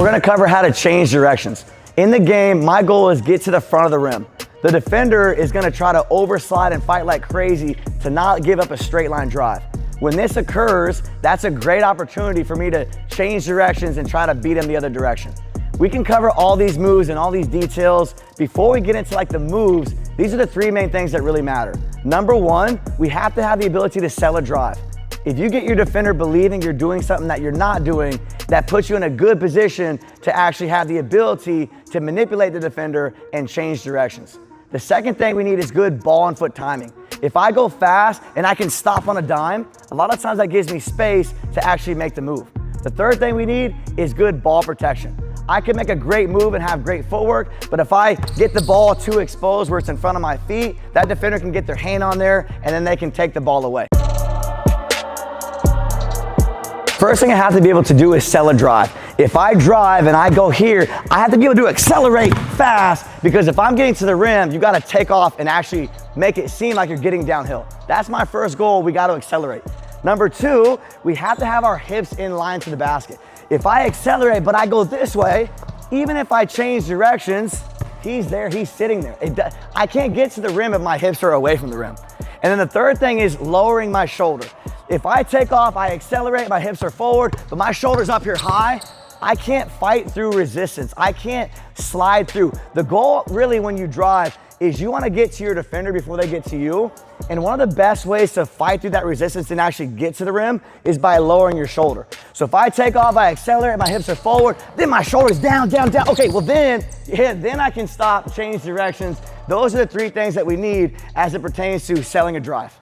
we're gonna cover how to change directions. In the game, my goal is get to the front of the rim. The defender is gonna try to overslide and fight like crazy to not give up a straight line drive. When this occurs, that's a great opportunity for me to change directions and try to beat him the other direction. We can cover all these moves and all these details. Before we get into like the moves, these are the three main things that really matter. Number one, we have to have the ability to sell a drive. If you get your defender believing you're doing something that you're not doing, that puts you in a good position to actually have the ability to manipulate the defender and change directions. The second thing we need is good ball and foot timing. If I go fast and I can stop on a dime, a lot of times that gives me space to actually make the move. The third thing we need is good ball protection. I can make a great move and have great footwork, but if I get the ball too exposed where it's in front of my feet, that defender can get their hand on there and then they can take the ball away. First thing I have to be able to do is sell a drive. If I drive and I go here, I have to be able to accelerate fast, because if I'm getting to the rim, you gotta take off and actually make it seem like you're getting downhill. That's my first goal, we gotta accelerate. Number two, we have to have our hips in line to the basket. If I accelerate, but I go this way, even if I change directions, he's there, he's sitting there. I can't get to the rim if my hips are away from the rim. And then the third thing is lowering my shoulder. If I take off, I accelerate, my hips are forward, but my shoulder's up here high, I can't fight through resistance. I can't slide through. The goal really when you drive is you wanna get to your defender before they get to you. And one of the best ways to fight through that resistance and actually get to the rim is by lowering your shoulder. So if I take off, I accelerate, my hips are forward, then my shoulder's down, down, down. Okay, well then I can stop, change directions. Those are the three things that we need as it pertains to selling a drive.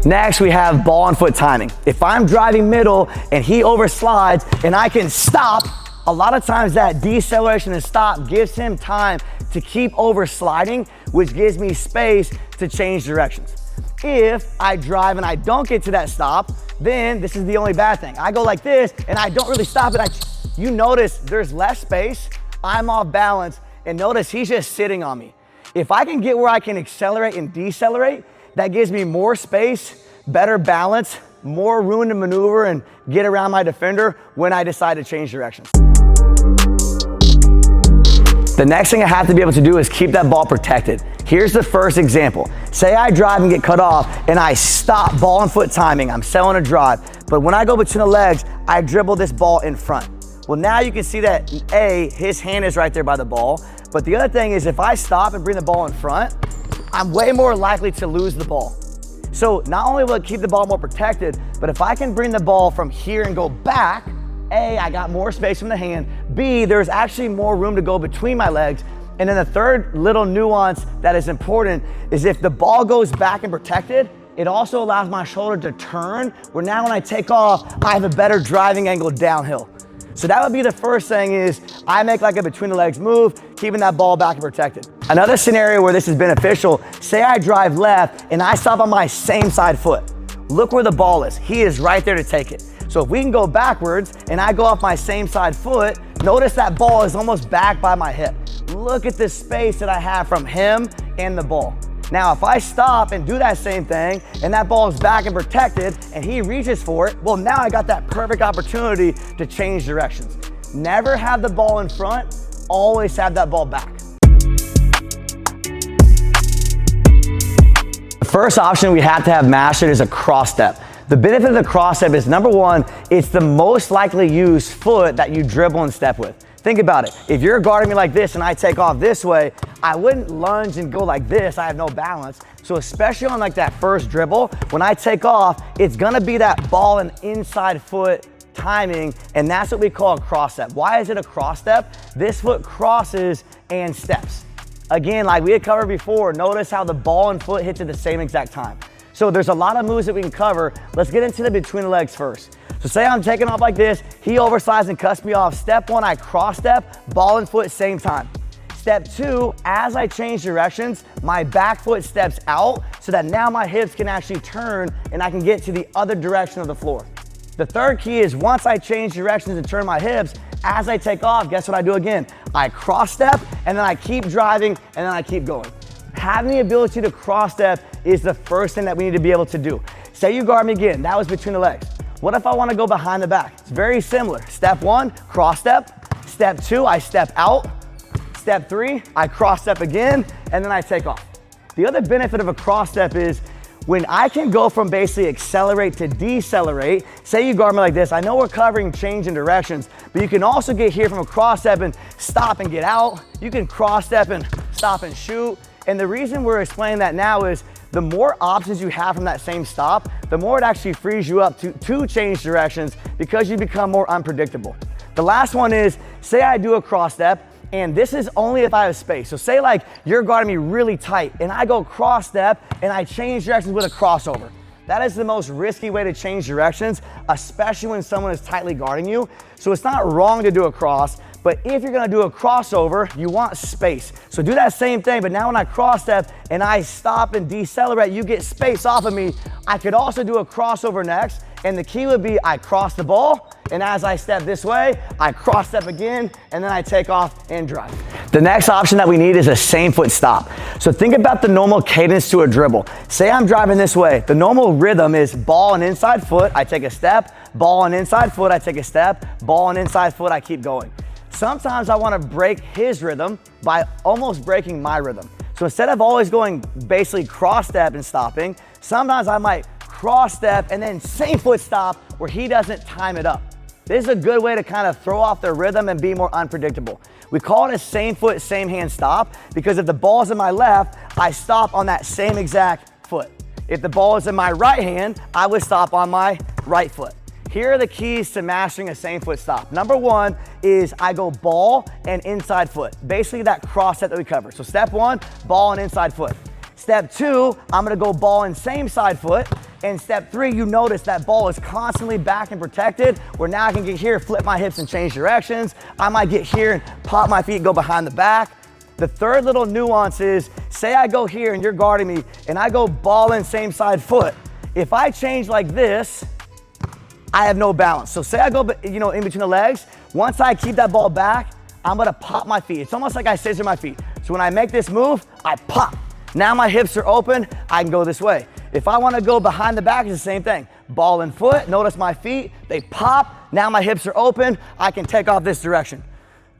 Next, we have ball and foot timing. If I'm driving middle and he overslides and I can stop, a lot of times that deceleration and stop gives him time to keep oversliding, which gives me space to change directions. If I drive and I don't get to that stop, then this is the only bad thing. I go like this and I don't really stop it. You notice there's less space, I'm off balance, and notice he's just sitting on me. If I can get where I can accelerate and decelerate, that gives me more space, better balance, more room to maneuver and get around my defender when I decide to change directions. The next thing I have to be able to do is keep that ball protected. Here's the first example. Say I drive and get cut off and I stop ball and foot timing. I'm selling a drive, but when I go between the legs, I dribble this ball in front. Well, now you can see that his hand is right there by the ball, but the other thing is if I stop and bring the ball in front, I'm way more likely to lose the ball. So not only will it keep the ball more protected, but if I can bring the ball from here and go back, A, I got more space from the hand, B, there's actually more room to go between my legs, and then the third little nuance that is important is if the ball goes back and protected, it also allows my shoulder to turn, where now when I take off, I have a better driving angle downhill. So that would be the first thing is I make like a between the legs move, keeping that ball back and protected. Another scenario where this is beneficial, say I drive left and I stop on my same side foot. Look where the ball is. He is right there to take it. So if we can go backwards and I go off my same side foot, notice that ball is almost back by my hip. Look at the space that I have from him and the ball. Now, if I stop and do that same thing and that ball is back and protected and he reaches for it, well, now I got that perfect opportunity to change directions. Never have the ball in front, always have that ball back. The first option we have to have mastered is a cross step. The benefit of the cross step is number one, it's the most likely used foot that you dribble and step with. Think about it. If you're guarding me like this and I take off this way, I wouldn't lunge and go like this. I have no balance. So especially on like that first dribble, when I take off, it's gonna be that ball and inside foot timing, and that's what we call a cross step. Why is it a cross step? This foot crosses and steps. Again, like we had covered before, notice how the ball and foot hits at the same exact time. So there's a lot of moves that we can cover. Let's get into the between the legs first. So say I'm taking off like this, he oversizes and cuts me off. Step one, I cross step, ball and foot same time. Step two, as I change directions, my back foot steps out so that now my hips can actually turn and I can get to the other direction of the floor. The third key is once I change directions and turn my hips, as I take off, guess what I do again? I cross step and then I keep driving and then I keep going. Having the ability to cross step is the first thing that we need to be able to do. Say you guard me again, that was between the legs. What if I want to go behind the back? It's very similar. Step 1, cross step. Step 2, I step out. Step 3, I cross step again, and then I take off. The other benefit of a cross step is when I can go from basically accelerate to decelerate, say you guard me like this, I know we're covering change in directions, but you can also get here from a cross step and stop and get out. You can cross step and stop and shoot. And the reason we're explaining that now is the more options you have from that same stop, the more it actually frees you up to change directions because you become more unpredictable. The last one is, say I do a cross step, and this is only if I have space. So say like you're guarding me really tight and I go cross step and I change directions with a crossover. That is the most risky way to change directions, especially when someone is tightly guarding you. So it's not wrong to do a cross, but if you're gonna do a crossover, you want space. So do that same thing, but now when I cross step and I stop and decelerate, you get space off of me. I could also do a crossover next, and the key would be I cross the ball, and as I step this way, I cross step again, and then I take off and drive. The next option that we need is a same foot stop. So think about the normal cadence to a dribble. Say I'm driving this way. The normal rhythm is ball and inside foot, I take a step, ball and inside foot, I take a step, ball and inside foot, I keep going. Sometimes I want to break his rhythm by almost breaking my rhythm. So instead of always going basically cross step and stopping, sometimes I might cross step and then same foot stop where he doesn't time it up. This is a good way to kind of throw off their rhythm and be more unpredictable. We call it a same foot, same hand stop because if the ball is in my left, I stop on that same exact foot. If the ball is in my right hand, I would stop on my right foot. Here are the keys to mastering a same foot stop. Number 1 is I go ball and inside foot. Basically that cross step that we covered. So step 1, ball and inside foot. Step 2, I'm gonna go ball and same side foot. And step 3, you notice that ball is constantly back and protected, where now I can get here, flip my hips and change directions. I might get here and pop my feet, go behind the back. The third little nuance is, say I go here and you're guarding me and I go ball and same side foot. If I change like this, I have no balance. So say I go, in between the legs, once I keep that ball back, I'm gonna pop my feet. It's almost like I scissor my feet. So when I make this move, I pop. Now my hips are open, I can go this way. If I wanna go behind the back, it's the same thing. Ball and foot, notice my feet, they pop. Now my hips are open, I can take off this direction.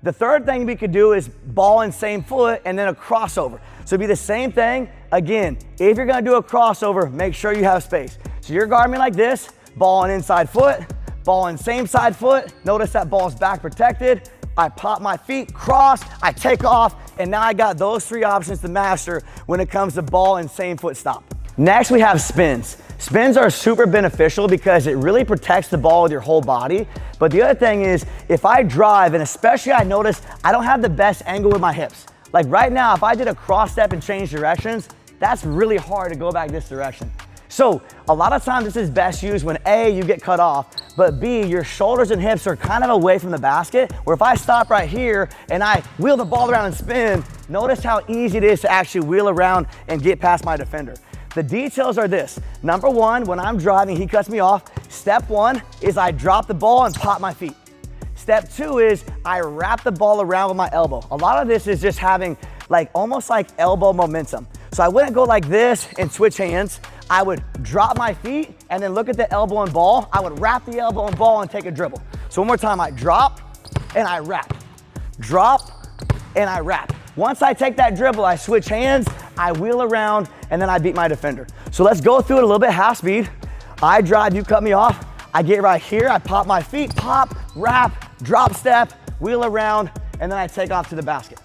The third thing we could do is ball and same foot and then a crossover. So it'd be the same thing. Again, if you're gonna do a crossover, make sure you have space. So you're guarding me like this, ball and inside foot, ball and same side foot. Notice that ball's back protected. I pop my feet, cross, I take off, and now I got those 3 options to master when it comes to ball and same foot stop. Next, we have spins. Spins are super beneficial because it really protects the ball with your whole body. But the other thing is, if I drive, and especially I notice I don't have the best angle with my hips. Like right now, if I did a cross step and change directions, that's really hard to go back this direction. So a lot of times this is best used when A, you get cut off, but B, your shoulders and hips are kind of away from the basket, where if I stop right here and I wheel the ball around and spin, notice how easy it is to actually wheel around and get past my defender. The details are this. Number 1, when I'm driving, he cuts me off. Step 1 is I drop the ball and pop my feet. Step 2 is I wrap the ball around with my elbow. A lot of this is just having almost like elbow momentum. So I wouldn't go like this and switch hands. I would drop my feet and then look at the elbow and ball. I would wrap the elbow and ball and take a dribble. So one more time, I drop and I wrap. Drop and I wrap. Once I take that dribble, I switch hands, I wheel around, and then I beat my defender. So let's go through it a little bit half speed. I drive, you cut me off. I get right here, I pop my feet, pop, wrap, drop step, wheel around, and then I take off to the basket.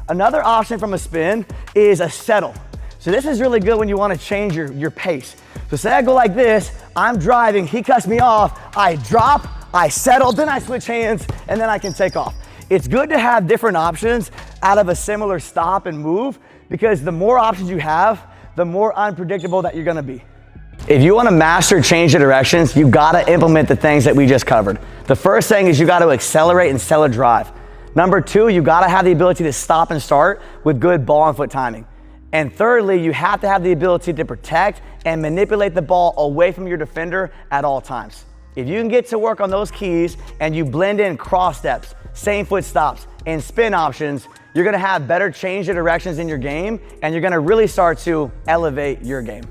Another option from a spin is a settle. So this is really good when you want to change your pace. So say I go like this, I'm driving, he cuts me off, I drop, I settle, then I switch hands, and then I can take off. It's good to have different options out of a similar stop and move, because the more options you have, the more unpredictable that you're gonna be. If you wanna master change of directions, you gotta implement the things that we just covered. The first thing is you gotta accelerate and sell a drive. Number 2, you gotta have the ability to stop and start with good ball and foot timing. And thirdly, you have to have the ability to protect and manipulate the ball away from your defender at all times. If you can get to work on those keys and you blend in cross steps, same foot stops, and spin options, you're gonna have better change of directions in your game, and you're gonna really start to elevate your game.